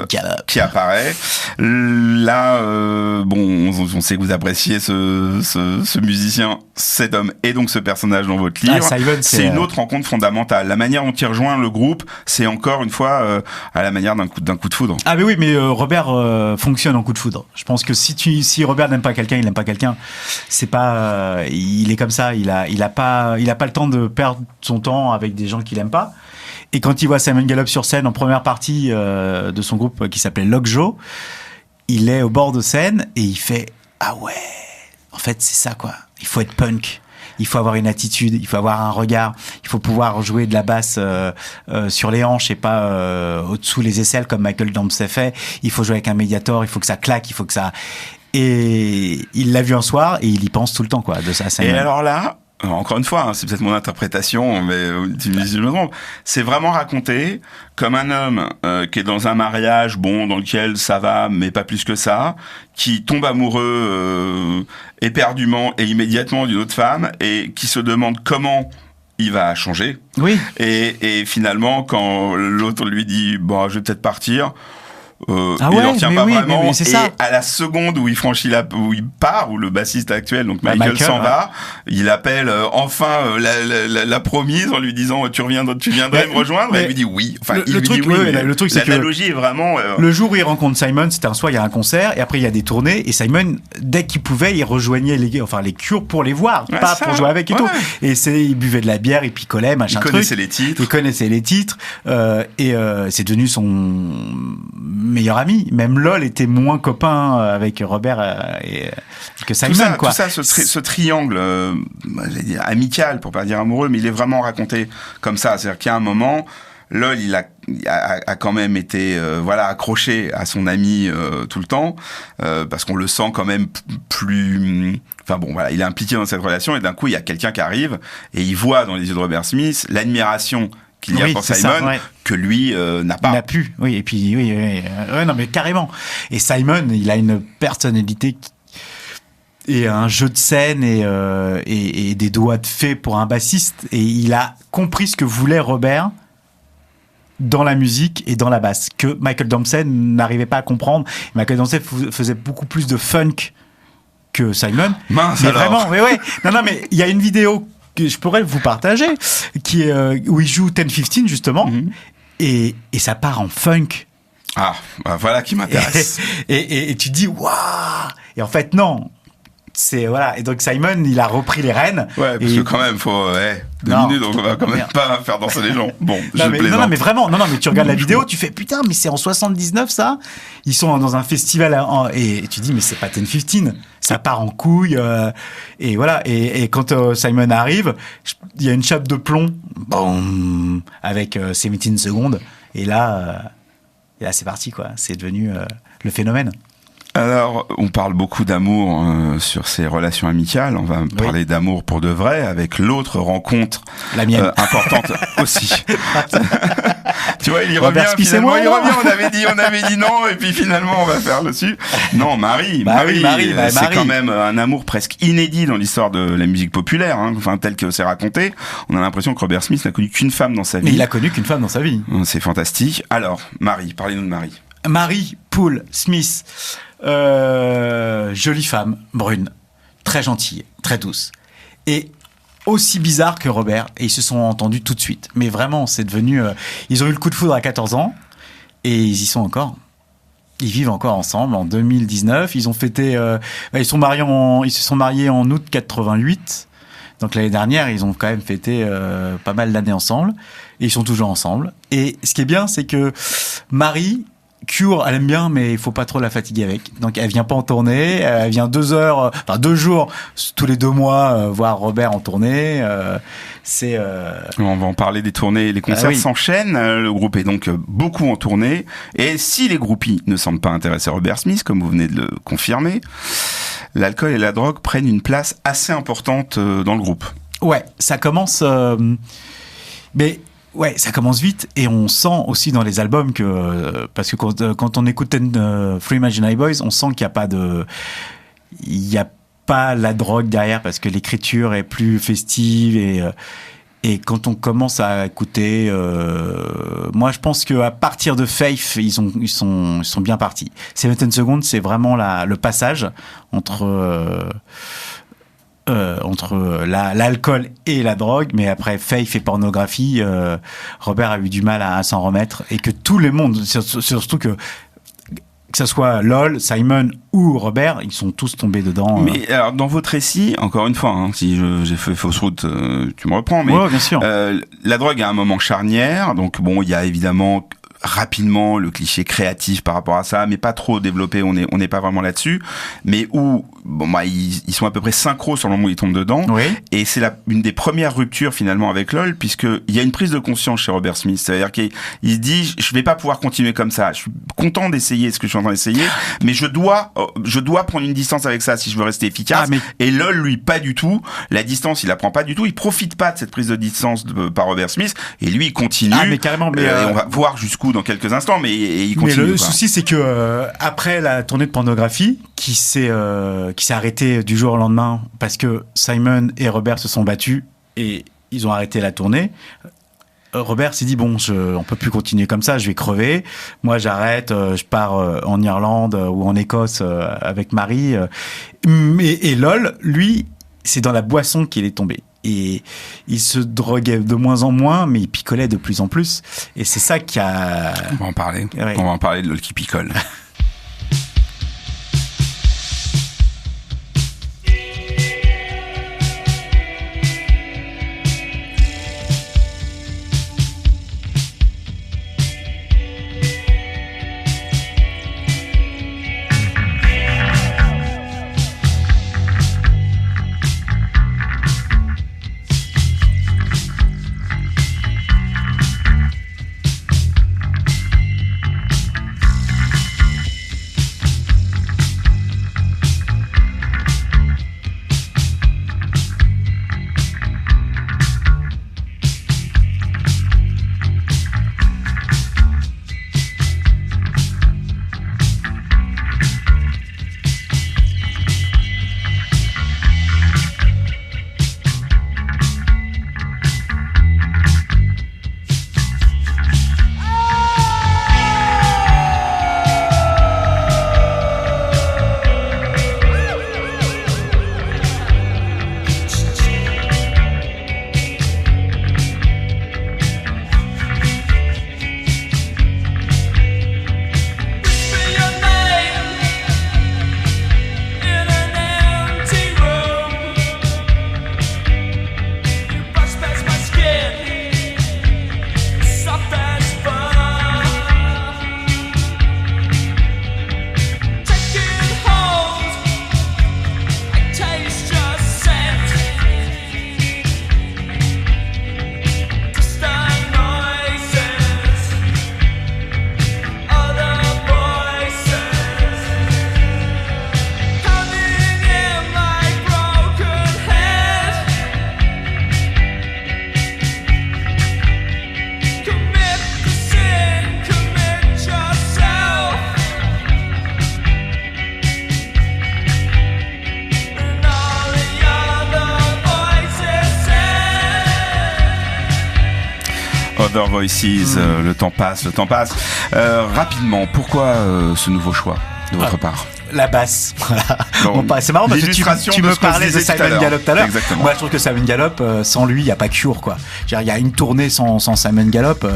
Gallup. qui apparaît. Là, on sait que vous appréciez ce musicien, cet homme, et donc ce personnage dans votre livre. Ah, Simon, c'est une autre rencontre fondamentale. La manière dont il rejoint le groupe, c'est encore une fois à la manière d'un coup de foudre. Ah mais oui, mais Robert fonctionne en coup de foudre. Je pense que si Robert n'aime pas quelqu'un, il n'aime pas quelqu'un. C'est pas, il est comme ça. Il a pas le temps de perdre son temps avec des gens qu'il aime pas. Et quand il voit Simon Gallup sur scène en première partie de son groupe qui s'appelait Lockjaw, il est au bord de scène et il fait ah ouais. en fait, c'est ça, quoi. Il faut être punk. Il faut avoir une attitude, il faut avoir un regard, il faut pouvoir jouer de la basse sur les hanches et pas au-dessous les aisselles comme Michael Dempsey fait. Il faut jouer avec un médiator, il faut que ça claque, il faut que ça... Et il l'a vu un soir et il y pense tout le temps, quoi, de ça. Et alors là, encore une fois, hein, c'est peut-être mon interprétation, mais tu me dis si je me trompe, c'est vraiment raconté comme un homme qui est dans un mariage, bon, dans lequel ça va, mais pas plus que ça, qui tombe amoureux éperdument et immédiatement d'une autre femme, et qui se demande comment il va changer. Oui. Et finalement, quand l'autre lui dit, bon, je vais peut-être partir... il en retient pas vraiment, mais c'est et ça. à la seconde où il part, où le bassiste actuel, donc Michael s'en va, il appelle enfin la promise en lui disant tu viendrais me rejoindre, et elle lui dit oui. Enfin, le truc, le truc, c'est que l'analogie est vraiment le jour où il rencontre Simon, c'était un soir, il y a un concert, et après il y a des tournées, et Simon, dès qu'il pouvait, il rejoignait les Cure pour les voir, pas pour jouer avec et tout. Et il buvait de la bière, il picolait, machin truc. Il connaissait les titres, et c'est devenu son meilleur ami. Même LOL était moins copain avec Robert que Simon, quoi. Tout ça, ce triangle, j'allais dire amical, pour pas dire amoureux, mais il est vraiment raconté comme ça. C'est-à-dire qu'il y a un moment, LOL, il a quand même été, accroché à son ami tout le temps, parce qu'on le sent quand même plus. Enfin bon, voilà, il est impliqué dans cette relation, et d'un coup, il y a quelqu'un qui arrive et il voit dans les yeux de Robert Smith l'admiration qu'il y a pour Simon, que lui n'a pas. N'a plus, oui, et puis, non, mais carrément. Et Simon, il a une personnalité et un jeu de scène et des doigts de fée pour un bassiste, et il a compris ce que voulait Robert dans la musique et dans la basse, que Michael Dempsey n'arrivait pas à comprendre. Michael Dempsey faisait beaucoup plus de funk que Simon. Mince, mais alors. Vraiment, non, mais il y a une vidéo que je pourrais vous partager, qui est où il joue 10-15 justement, et ça part en funk. Ah, voilà qui m'intéresse. Et tu te dis waouh. Et en fait non. Et donc Simon, il a repris les rênes. Ouais, parce que quand même, faut 2 minutes, donc on va quand même pas faire danser les gens. Bon, je plaisante. Non, mais vraiment, mais tu regardes la vidéo, tu fais putain, mais c'est en 79 ça. Ils sont dans un festival et tu dis mais c'est pas 10-15, ça part en couille. Et voilà. Et quand Simon arrive, il y a une chape de plomb, boum, avec 17 secondes. Et là c'est parti, quoi. C'est devenu le phénomène. Alors, on parle beaucoup d'amour sur ces relations amicales. On va parler d'amour pour de vrai avec l'autre rencontre la mienne. Importante aussi. Tu vois, il y Robert revient finalement. Il revient. On avait dit non, et puis finalement on va faire dessus. Non, Marie, c'est quand même un amour presque inédit dans l'histoire de la musique populaire. Hein. Enfin, tel que c'est raconté, on a l'impression que Robert Smith n'a connu qu'une femme dans sa vie. Mais il a connu qu'une femme dans sa vie. C'est fantastique. Alors, Marie, parlez-nous de Marie. Marie Poole Smith. Jolie femme, brune, très gentille, très douce, et aussi bizarre que Robert, et ils se sont entendus tout de suite. Mais vraiment, c'est devenu... ils ont eu le coup de foudre à 14 ans, et ils y sont encore. Ils vivent encore ensemble en 2019. Ils ont fêté... ils se sont mariés en août 88. Donc l'année dernière, ils ont quand même fêté pas mal d'années ensemble, et ils sont toujours ensemble. Et ce qui est bien, c'est que Marie... Cure, elle aime bien, mais il faut pas trop la fatiguer avec. Donc elle vient pas en tournée, elle vient 2 jours tous les 2 mois voir Robert en tournée. On va en parler des tournées, les concerts s'enchaînent. Le groupe est donc beaucoup en tournée. Et si les groupies ne semblent pas intéresser Robert Smith, comme vous venez de le confirmer, l'alcool et la drogue prennent une place assez importante dans le groupe. Ouais, ça commence... Ouais, ça commence vite, et on sent aussi dans les albums que, parce que quand on écoute Three Imaginary Boys, on sent qu'il n'y a pas la drogue derrière, parce que l'écriture est plus festive, et quand on commence à écouter, moi je pense qu'à partir de Faith, ils sont bien partis. 17 Seconds, c'est vraiment le passage entre l'alcool et la drogue, mais après Faith et pornographie, Robert a eu du mal à s'en remettre, et que tout le monde, surtout que ça soit LOL, Simon ou Robert, ils sont tous tombés dedans. Mais alors, dans votre récit, encore une fois, hein, si j'ai fait fausse route, tu me reprends, mais ouais, bien sûr. La drogue a un moment charnière, donc bon, il y a évidemment rapidement le cliché créatif par rapport à ça, mais pas trop développé, on n'est pas vraiment là-dessus, mais où ils sont à peu près synchro sur le moment où ils tombent dedans, Oui. et c'est une des premières ruptures finalement avec LOL, puisque il y a une prise de conscience chez Robert Smith, c'est-à-dire qu'il se dit je vais pas pouvoir continuer comme ça, je suis content d'essayer ce que je suis en train d'essayer, mais je dois prendre une distance avec ça si je veux rester efficace. Et LOL, lui, pas du tout, la distance il la prend pas du tout, il profite pas de cette prise de distance par Robert Smith, et lui il continue. Mais carrément, mais et on va voir jusqu'où dans quelques instants, mais il continue. Mais le souci, c'est que après la tournée de Pornographie, qui s'est arrêtée du jour au lendemain parce que Simon et Robert se sont battus et ils ont arrêté la tournée. Robert s'est dit on peut plus continuer comme ça, je vais crever. Moi, j'arrête, je pars en Irlande ou en Écosse avec Marie. Et LOL, lui, c'est dans la boisson qu'il est tombé. Et il se droguait de moins en moins, mais il picolait de plus en plus. Et c'est ça qui a... On va en parler. Ouais. On va en parler de LOL qui picole. Other Voices, le temps passe. Rapidement, pourquoi ce nouveau choix de votre part? La basse. Voilà. Bon, c'est marrant parce que tu me parlais de Simon Gallup tout à l'heure. Exactement. Moi, je trouve que Simon Gallup, sans lui, il n'y a pas Cure, quoi. Il y a une tournée sans Simon Gallup,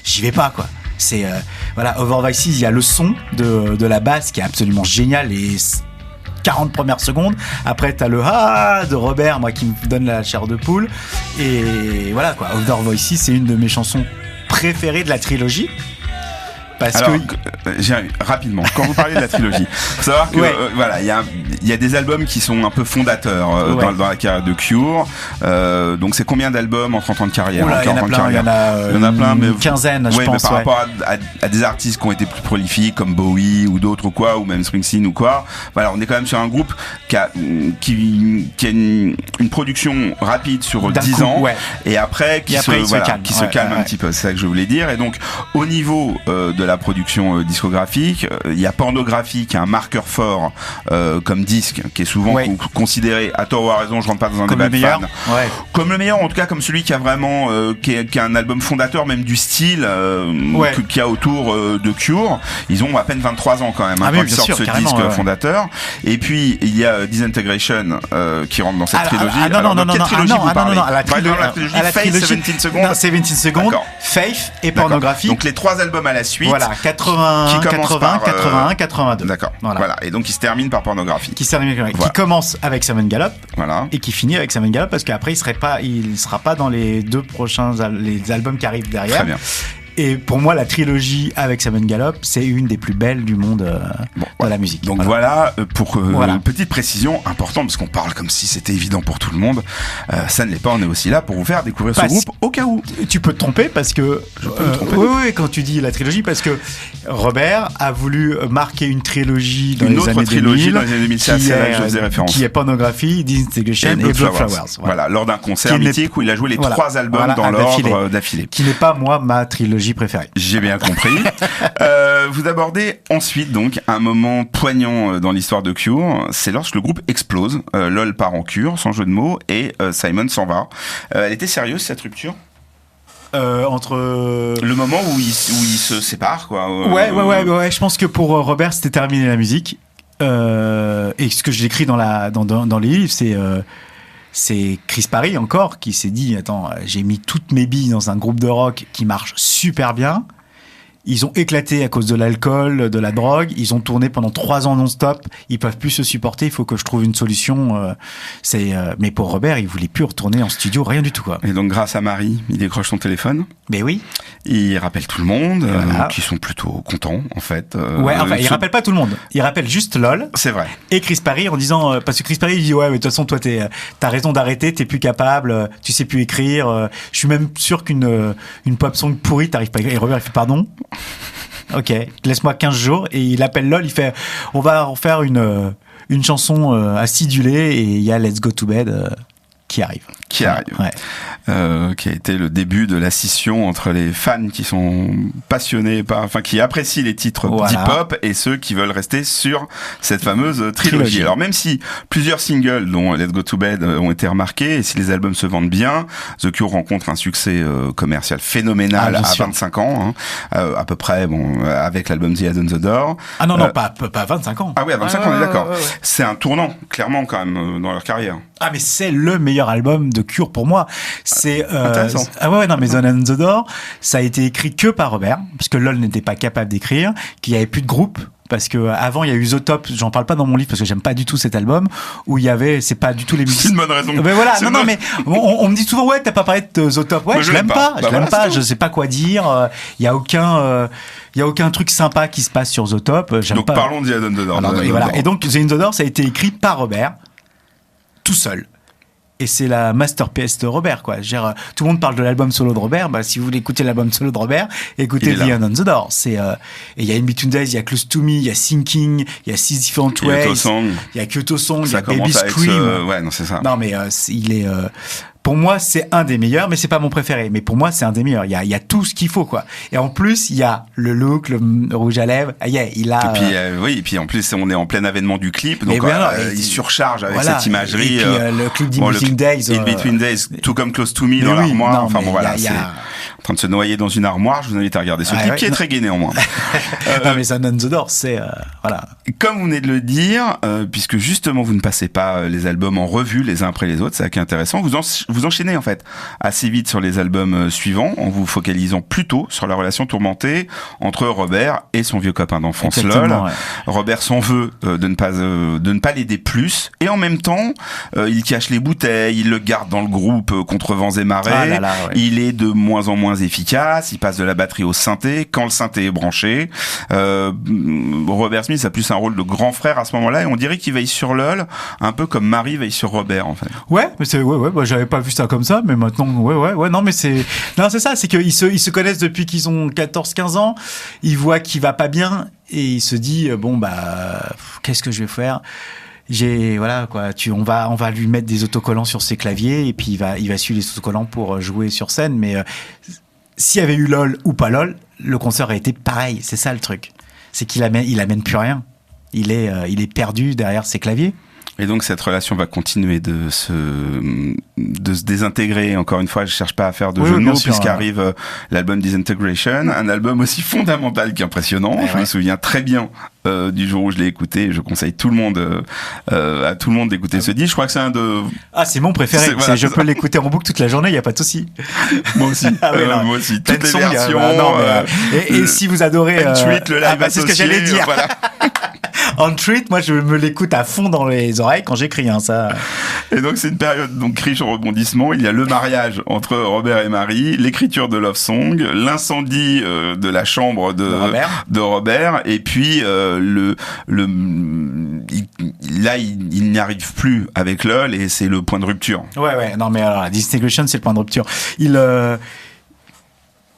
j'y vais pas, quoi. C'est, voilà, Other Voices, il y a le son de la basse qui est absolument génial et 40 premières secondes. Après, t'as le de Robert, moi, qui me donne la chair de poule. Et voilà, quoi. Other Voices, c'est une de mes chansons préférées de la trilogie. Alors, rapidement, quand vous parlez de la trilogie, faut savoir que voilà, il y a des albums qui sont un peu fondateurs dans la carrière de Cure. Donc c'est combien d'albums en 30 ans de carrière? Il y en a plein, mais une quinzaine, je pense. Mais par rapport à des artistes qui ont été plus prolifiques comme Bowie ou d'autres ou quoi, ou même Springsteen ou quoi. Voilà, on est quand même sur un groupe qui a une production rapide sur 10 ans, et après qui se calme un petit peu. C'est ça que je voulais dire. Et donc au niveau de la production discographique, il y a Pornographie qui est un marqueur fort comme disque, qui est souvent considéré, à tort ou à raison, je rentre pas dans un débat de fans, comme le meilleur, en tout cas comme celui qui a vraiment qui a un album fondateur même du style qu'il y a autour de Cure. Ils ont à peine 23 ans quand même quand ils sortent ce disque fondateur. Et puis il y a Disintegration qui rentre dans cette trilogie. Quelle trilogie vous parlez? La trilogie Faith, 17 secondes. 17 secondes, Faith et Pornographie. Donc les trois albums à la suite. Voilà, 80, 81, 82. D'accord. Voilà. Et donc il se termine par Pornographie. Qui commence avec Simon Gallup. Voilà. Et qui finit avec Simon Gallup parce qu'après il sera pas dans les deux prochains albums qui arrivent derrière. Très bien. Et pour moi, la trilogie avec Simon Gallup, c'est une des plus belles du monde dans la musique. Donc voilà, pour une petite précision importante, parce qu'on parle comme si c'était évident pour tout le monde. Ça ne l'est pas, on est aussi là pour vous faire découvrir ce groupe au cas où. Tu peux te tromper parce que... oui, quand tu dis la trilogie, parce que Robert a voulu marquer une trilogie dans les années 2000. Dans les années 2000, c'est à laquelle je faisais référence. Qui est Pornography, Disintegration et Blood Flowers. Voilà, lors d'un concert mythique où il a joué les 3 albums dans l'ordre d'affilée. Qui n'est pas, moi, ma trilogie préférée. J'ai bien compris. Vous abordez ensuite donc un moment poignant dans l'histoire de Cure. C'est lorsque le groupe explose. LOL part en cure, sans jeu de mots, et Simon s'en va. Elle était sérieuse cette rupture? Entre le moment où ils se séparent, quoi. Ouais. Je pense que pour Robert, c'était terminé la musique. Et ce que j'écris dans les livres, c'est Chris Parry encore qui s'est dit attends, j'ai mis toutes mes billes dans un groupe de rock qui marche super bien. Ils ont éclaté à cause de l'alcool, de la drogue. Ils ont tourné pendant 3 ans non-stop. Ils peuvent plus se supporter. Il faut que je trouve une solution. Mais pour Robert, il voulait plus retourner en studio, rien du tout, quoi. Et donc, grâce à Marie, il décroche son téléphone. Mais oui. Il rappelle tout le monde, qui sont plutôt contents, en fait. Il rappelle pas tout le monde. Il rappelle juste LOL. C'est vrai. Et Chris Parry en disant, parce que Chris Parry il dit ouais, mais de toute façon, toi, t'as raison d'arrêter, t'es plus capable, tu sais plus écrire. Je suis même sûr qu'une pop song pourrie, t'arrives pas à écrire. Et Robert, il fait pardon. Ok, laisse-moi 15 jours. Et il appelle LOL, il fait on va en faire une chanson acidulée, et il y a Let's Go to Bed qui arrive. Qui a été le début de la scission entre les fans qui sont passionnés qui apprécient les titres d'hip-hop et ceux qui veulent rester sur cette fameuse trilogie. Alors même si plusieurs singles dont Let's Go to Bed ont été remarqués, et si les albums se vendent bien, The Cure rencontre un succès commercial phénoménal à 25 ans, à peu près, avec l'album The Head on the Door. Ah non, pas 25 ans. Ah oui, à 25 ans, on est d'accord. Ouais. C'est un tournant, clairement, quand même, dans leur carrière. Ah, mais c'est le meilleur album de Cure pour moi. C'est intéressant. Mais The Head on the Door, ça a été écrit que par Robert, parce que LOL n'était pas capable d'écrire, qu'il y avait plus de groupe. Parce que avant il y a eu The Top, j'en parle pas dans mon livre parce que j'aime pas du tout cet album, où il y avait, c'est pas du tout les musiques. C'est une bonne raison. Mais voilà, mais on me dit souvent t'as pas parlé de The Top. Ouais, je l'aime pas, je sais pas quoi dire. Il y a aucun truc sympa qui se passe sur The Top. Donc pas. Parlons de The Head on the Door. Et donc The Head on the Door, ça a été écrit par Robert, tout seul. Et c'est la masterpiece de Robert, quoi. Tout le monde parle de l'album solo de Robert. Si vous voulez écouter l'album solo de Robert, écoutez The Head on the Door. Et il y a In Between Days, il y a Close to Me, il y a Sinking, il y a Six Different Ways, il y a Kyoto Song, il y a Baby Scream. Ouais, non, c'est ça. Non, mais il est. Pour moi, c'est un des meilleurs, mais c'est pas mon préféré. Mais pour moi, c'est un des meilleurs. Il y a tout ce qu'il faut, quoi. Et en plus, il y a le look, le rouge à lèvres. Il a. Et puis en plus, on est en plein avènement du clip, donc il surcharge avec cette imagerie. Et puis le clip d'In Between Days. In Between Days, tout comme Close to Me dans l'armoire. C'est en train de se noyer dans une armoire. Je vous invite à regarder ce clip qui est très gai néanmoins. Non, mais Sun on the Door, c'est voilà. Comme vous venez de le dire, puisque justement vous ne passez pas les albums en revue les uns après les autres, c'est ça qui est intéressant. Vous enchaînez en fait assez vite sur les albums suivants en vous focalisant plutôt sur la relation tourmentée entre Robert et son vieux copain d'enfance LOL. Ouais. Robert s'en veut de ne pas l'aider plus, et en même temps il cache les bouteilles, il le garde dans le groupe contre vents et marées. Il est de moins en moins efficace, il passe de la batterie au synthé quand le synthé est branché. Robert Smith a plus un rôle de grand frère à ce moment-là, et on dirait qu'il veille sur LOL un peu comme Marie veille sur Robert en fait. Ouais, mais c'est j'avais pas vu ça comme ça, mais maintenant non, mais c'est ça, c'est qu'ils se connaissent depuis qu'ils ont 14-15 ans, ils voient qu'il va pas bien et il se dit qu'est-ce que je vais faire? On va lui mettre des autocollants sur ses claviers et puis il va suivre les autocollants pour jouer sur scène, mais s'il y avait eu LOL ou pas LOL, le concert aurait été pareil. C'est ça le truc, c'est qu'il amène plus rien. Il est perdu derrière ses claviers. Et donc cette relation va continuer de se désintégrer. Encore une fois, je cherche pas à faire de jeu de mots, puisqu'arrive l'album Disintegration, un album aussi fondamental qu'impressionnant. Je me souviens très bien du jour où je l'ai écouté. Je conseille tout le monde à tout le monde d'écouter ce disque. Je crois que c'est un de... c'est mon préféré. Je peux l'écouter en boucle toute la journée, il y a pas de souci. Moi aussi. Moi aussi. Toutes les versions. Et si vous adorez le live c'est ce que j'allais dire. Voilà. On Treat, moi je me l'écoute à fond dans les oreilles quand j'écris, hein, ça. Et donc c'est une période donc riche en rebondissements. Il y a le mariage entre Robert et Marie, l'écriture de Love Song, l'incendie de la chambre de Robert, et puis il n'y arrive plus avec LOL et c'est le point de rupture. Ouais, non mais alors Disintegration c'est le point de rupture.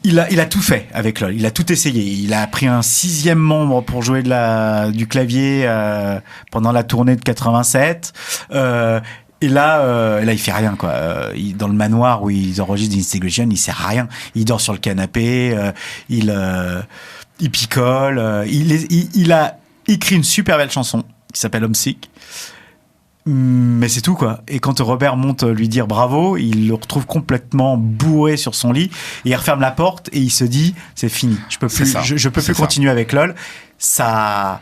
Il a tout fait avec LOL, il a tout essayé. Il a pris un 6e membre pour jouer du clavier pendant la tournée de 87. Et là, il fait rien, quoi. Dans le manoir où ils enregistrent Disintegration, il sert à rien. Il dort sur le canapé, il picole. Il a écrit une super belle chanson qui s'appelle Homesick. Mais c'est tout, quoi. Et quand Robert monte lui dire bravo, il le retrouve complètement bourré sur son lit et il referme la porte et il se dit c'est fini, je peux plus continuer avec LOL. Ça,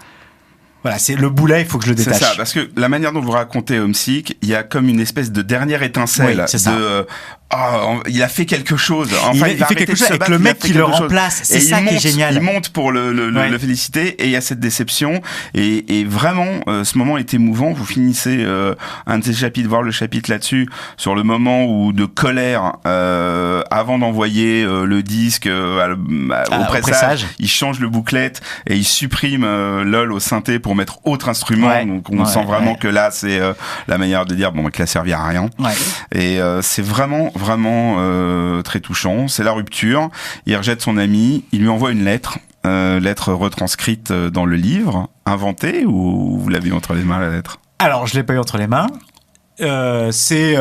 voilà, c'est le boulet, il faut que je le détache. C'est ça, parce que la manière dont vous racontez Homesick, il y a comme une espèce de dernière étincelle il a fait quelque chose. Enfin, il fait quelque chose avec le mec qui le remplace. C'est ça qui est génial. Il monte pour le féliciter et il y a cette déception. Et vraiment, ce moment est émouvant. Vous finissez un de ces chapitres, voir le chapitre là-dessus, sur le moment où de colère, avant d'envoyer le disque au pressage, il change le booklet et il supprime LOL au synthé pour mettre autre instrument. Donc on sent vraiment que là, c'est la manière de dire que là, servi à rien. Et c'est vraiment très touchant. C'est la rupture. Il rejette son ami. Il lui envoie une lettre. Lettre retranscrite dans le livre, inventée, ou vous l'avez eu entre les mains, la lettre? Alors, je l'ai pas eu entre les mains. C'est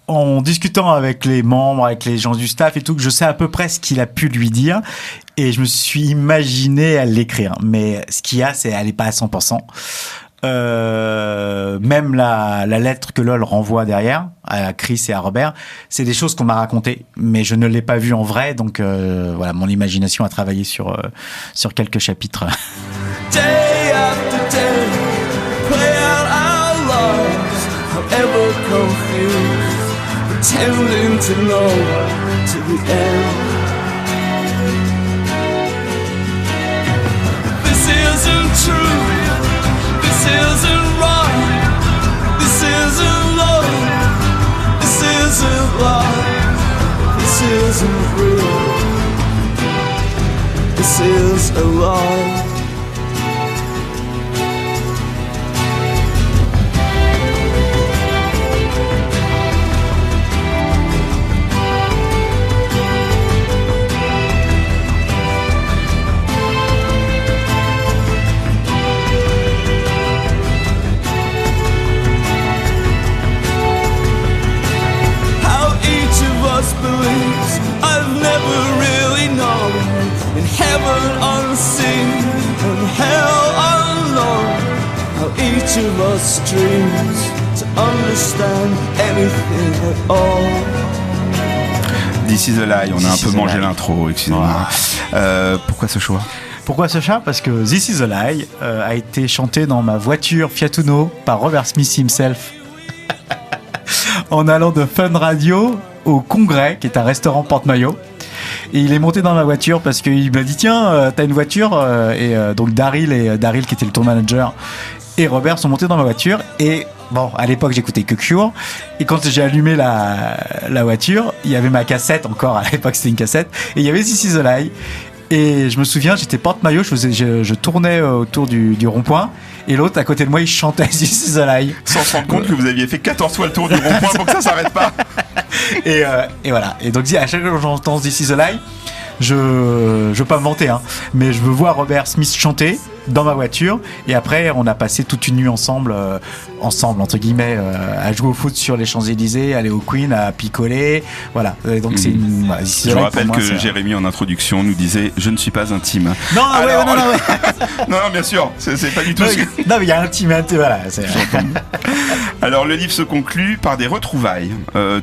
en discutant avec les membres, avec les gens du staff et tout, que je sais à peu près ce qu'il a pu lui dire. Et je me suis imaginé à l'écrire. Mais ce qu'il y a, elle est pas à 100%. Même la lettre que LOL renvoie derrière à Chris et à Robert, c'est des choses qu'on m'a racontées, mais je ne l'ai pas vu en vrai, donc voilà, mon imagination a travaillé sur quelques chapitres. Day after day, play out our lives, however confused, pretending to know to the end. This isn't true. This isn't right, this isn't love, this isn't life, this isn't real, this is a lie. Believes I've never really known. In heaven unseen and hell unknown, how each of us dreams to understand anything at all. This is a lie, on a un peu mangé l'intro, excusez-moi. Pourquoi ce choix? Pourquoi ce chat? Parce que This is a lie a été chanté dans ma voiture Fiat Uno par Robert Smith himself en allant de Fun Radio au Congrès, qui est un restaurant porte-maillot. Et il est monté dans ma voiture parce qu'il m'a dit tiens, t'as une voiture, et donc Daryl qui était le tour manager et Robert sont montés dans ma voiture. Et bon, à l'époque j'écoutais que Cure, et quand j'ai allumé la voiture, il y avait ma cassette, encore à l'époque c'était une cassette, et il y avait This is a Lie. Et je me souviens, j'étais porte-maillot, je tournais autour du rond-point, et l'autre à côté de moi il chantait This is a Lie, sans se rendre compte que vous aviez fait 14 fois le tour du rond-point pour que ça s'arrête pas. Et voilà. Et donc à chaque fois que j'entends This is a Lie, je veux pas me vanter, hein, mais je veux voir Robert Smith chanter dans ma voiture. Et après, on a passé toute une nuit ensemble entre guillemets, à jouer au foot sur les Champs-Élysées, aller au Queen, à picoler. Voilà. Et donc c'est une. Voilà, je rappelle moi, que Jérémy en introduction nous disait je ne suis pas intime. Non, alors, non, bien sûr, c'est pas du tout. Non, mais il y a intimité, voilà. Alors le livre se conclut par des retrouvailles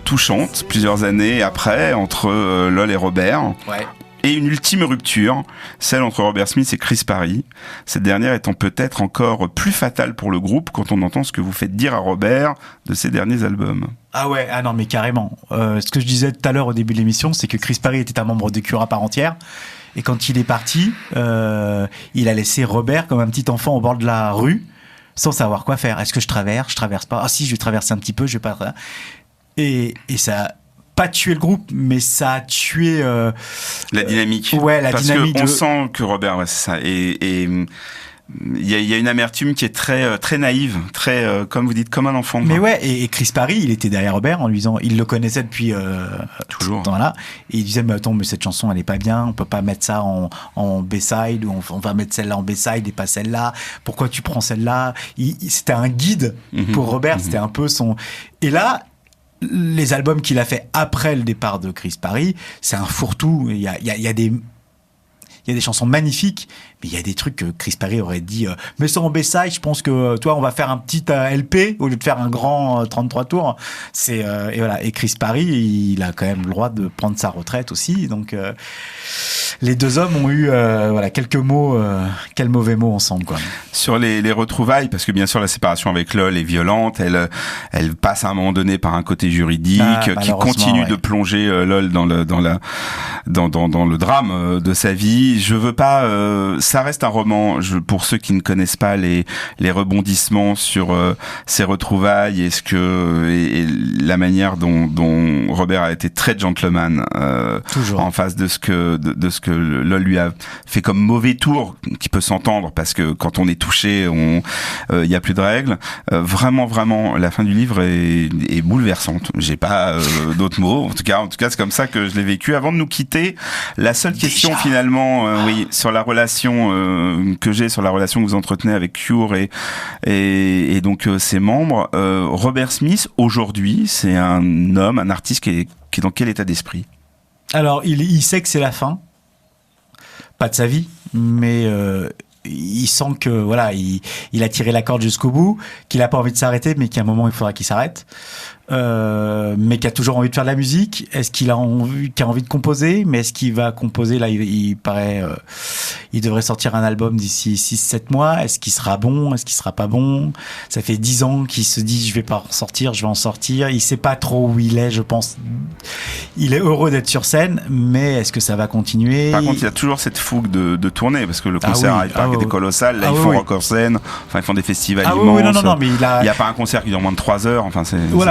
touchantes plusieurs années après entre LOL et Robert. Ouais. Et une ultime rupture, celle entre Robert Smith et Chris Parry. Cette dernière étant peut-être encore plus fatale pour le groupe quand on entend ce que vous faites dire à Robert de ses derniers albums. Ah ouais, non mais carrément. Ce que je disais tout à l'heure au début de l'émission, c'est que Chris Parry était un membre de Cure à part entière. Et quand il est parti, il a laissé Robert comme un petit enfant au bord de la rue, sans savoir quoi faire. Est-ce que je traverse pas. Ah si, je vais traverser un petit peu, je vais pas. Et ça a pas tué le groupe, mais ça a tué la dynamique. Ouais, la parce dynamique. Parce qu'on sent que Robert, ouais, c'est ça. Et il y a une amertume qui est très naïve, très comme vous dites, comme un enfant. Mais ouais, et Chris Parry, il était derrière Robert en lui disant, il le connaissait depuis toujours. Voilà, et il disait mais attends, mais cette chanson elle est pas bien, on peut pas mettre ça en B-side, ou on va mettre celle-là en B-side et pas celle-là. Pourquoi tu prends celle-là? C'était un guide pour Robert, c'était un peu son. Et là, les albums qu'il a fait après le départ de Chris Parry, c'est un fourre-tout. Il y a des chansons magnifiques, mais il y a des trucs que Chris Parry aurait dit mais ça en B-side, je pense que toi on va faire un petit LP au lieu de faire un grand 33 tours. Et voilà, et Chris Parry, il a quand même le droit de prendre sa retraite aussi, donc les deux hommes ont eu quelques mots, quels mauvais mots ensemble quoi. Sur les retrouvailles, parce que bien sûr la séparation avec Lol est violente, elle passe à un moment donné par un côté juridique qui continue de plonger Lol dans le drame de sa vie. Je veux pas, ça reste un roman. Pour ceux qui ne connaissent pas les rebondissements sur ces retrouvailles et la manière dont Robert a été très gentleman en face de ce que Lol lui a fait comme mauvais tour, qui peut s'entendre parce que quand on est touché, y a plus de règles. Vraiment, la fin du livre est bouleversante. J'ai pas d'autres mots. En tout cas, c'est comme ça que je l'ai vécu. Avant de nous quitter, la seule question finalement, sur la relation que j'ai, sur la relation que vous entretenez avec Cure et donc ses membres. Robert Smith, aujourd'hui, c'est un homme, un artiste qui est dans quel état d'esprit? Alors, il sait que c'est la fin. Pas de sa vie, mais il sent que voilà, il a tiré la corde jusqu'au bout, qu'il a pas envie de s'arrêter, mais qu'à un moment il faudra qu'il s'arrête. Mais qui a toujours envie de faire de la musique. Est-ce qu'il a envie de composer? Mais est-ce qu'il va composer? Là, il paraît, il devrait sortir un album d'ici 6-7 mois. Est-ce qu'il sera bon? Est-ce qu'il sera pas bon? Ça fait 10 ans qu'il se dit, je vais pas en sortir, je vais en sortir. Il sait pas trop où il est, je pense. Il est heureux d'être sur scène, mais est-ce que ça va continuer? Par contre, il y a toujours cette fougue de tournée, parce que le concert est colossal. Là, ils font Rock scène. Enfin, ils font des festivals immenses. Non, mais il y a pas un concert qui dure moins de 3 heures. Enfin,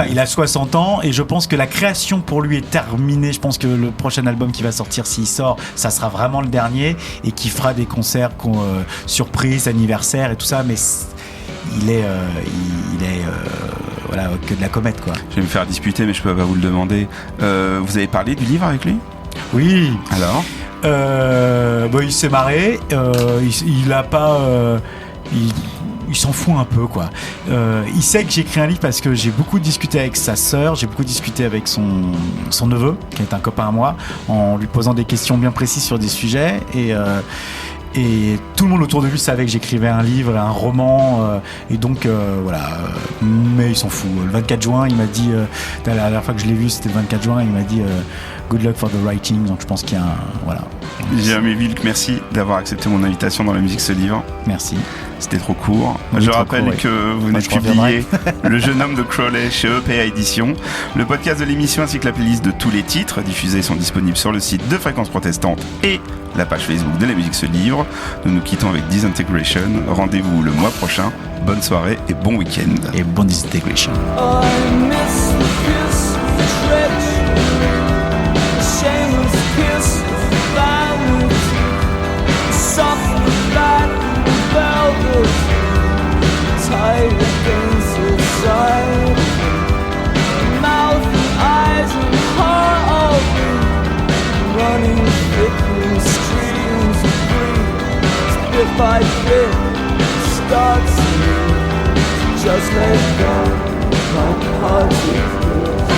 il a 60 ans et je pense que la création pour lui est terminée. Je pense que le prochain album qui va sortir, s'il sort, ça sera vraiment le dernier, et qui fera des concerts surprises, anniversaires et tout ça, mais il est que de la comète quoi. Je vais me faire disputer, mais je peux pas vous le demander. Vous avez parlé du livre avec lui? Oui. Alors il s'est marré. Il a pas. Il s'en fout un peu quoi. Il sait que j'ai écrit un livre parce que j'ai beaucoup discuté avec sa sœur, j'ai beaucoup discuté avec son neveu, qui est un copain à moi, en lui posant des questions bien précises sur des sujets, et tout le monde autour de lui savait que j'écrivais un livre, un roman, et donc mais il s'en fout. Le 24 juin, il m'a dit, la dernière fois que je l'ai vu, c'était le 24 juin, il m'a dit good luck for the writing. Donc je pense qu'il y a Jérémy Vilk, merci d'avoir accepté mon invitation dans La musique se livre. Merci. C'était trop court. Je rappelle que vous venez de publier Le jeune homme de Crowley chez EPA Éditions. Le podcast de l'émission ainsi que la playlist de tous les titres diffusés sont disponibles sur le site de Fréquence Protestante et la page Facebook de La musique se livre. Nous nous quittons avec Disintegration. Rendez-vous le mois prochain. Bonne soirée et bon week-end. Et bon Disintegration. Tight against his side, mouth and eyes and heart open, running thick streams of green. Bit by bit, starts to just let go, like hearts of